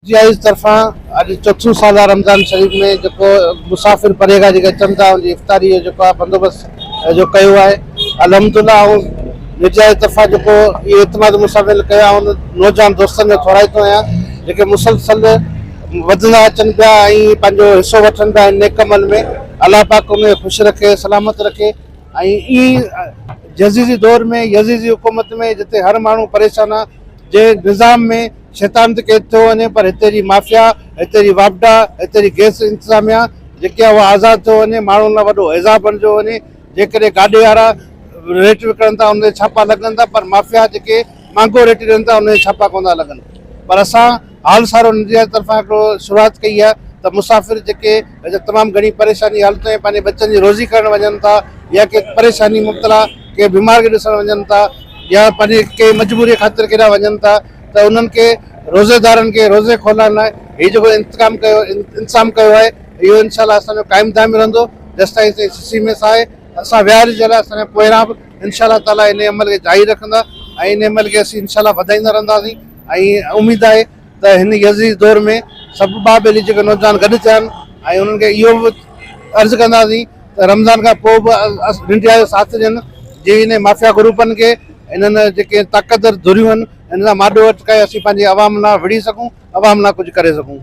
इस तरफा अॼु चौथों साल आहे रमज़ान शरीफ़ में जेको मुसाफ़िर परेगा जेके अचनि था उनजी इफ़्तारी जो जेको आहे बंदोबस्तु जो कयो आहे अल्हम्दुलिल्लाह। ऐं मीडिया जी तरफ़ा जेको इहो इतमाद मुसाफ़िर कयो आहे उन नौजवान दोस्तनि जो थोराईंदो आहियां जेके मुसलसल वधंदा अचनि पिया ऐं पंहिंजो हिसो वठनि पिया नेक कमनि में। अलाह पाक उनखे ख़ुशि रखे सलामत रखे। ऐं ई जज़ीज़ी दौर में यज़ीज़ी हुकूमत में जिते हर माण्हू परेशान आहे जे निज़ाम में शैतान ते कैद थियो वञे पर हिते जी माफ़िया हिते जी वापडा हिते जी गैस इंतज़ामिया जेकी आहे उहा आज़ादु थियो वञे माण्हुनि लाइ वॾो एज़ाब बणिजो वञे। जेकॾहिं गाॾे वारा रेट विकिणनि था उन ते छापा लॻनि था पर माफ़िया जेके महांगो रेट ॾियनि था उन ते छापा कोन था लॻनि। पर असां हाल सारो इंडिया जी तरफ़ां हिकिड़ो शुरूआति कई आहे त मुसाफ़िर जेके तमामु घणी परेशानी हालतूं ऐं पंहिंजे बच्चनि जी रोज़ी करणु वञनि था या के परेशानी मुब्तला के बीमार खे ॾिसणु वञनि था या पंहिंजे के मजबूरी ख़ातिर केॾा वञनि था त उन्हनि खे रोज़ेदारनि खे रोज़े खोलण लाइ हीउ जेको इंतज़ाम कयो आहे इहो इनशाला असांजो क़ाइमु दाइमु रहंदो जेसिताईं सीसी में आहे। असां विहार जे लाइ असांजा पोइरां बि इनशाला ताला इन अमल खे जारी रखंदा ऐं इन अमल खे असीं इनशाला वधाईंदा रहंदासीं। ऐं उमेदु आहे त हिन यज़ीज़ दौर में सभु भाउ भेली जेके नौजवान गॾु थिया आहिनि ऐं उन्हनि खे इहो बि अर्ज़ु कंदासीं त रमज़ान खां पोइ बि इंडिया जो साथ ॾियनि जीअं इन माफ़िया ग्रुपनि खे इन्हनि जेके ताक़तवर धुरियूं आहिनि इन सां माॾो अटकाए असीं पंहिंजी आवाम लाइ विड़ी सघूं आवाम लाइ कुझु करे सघूं।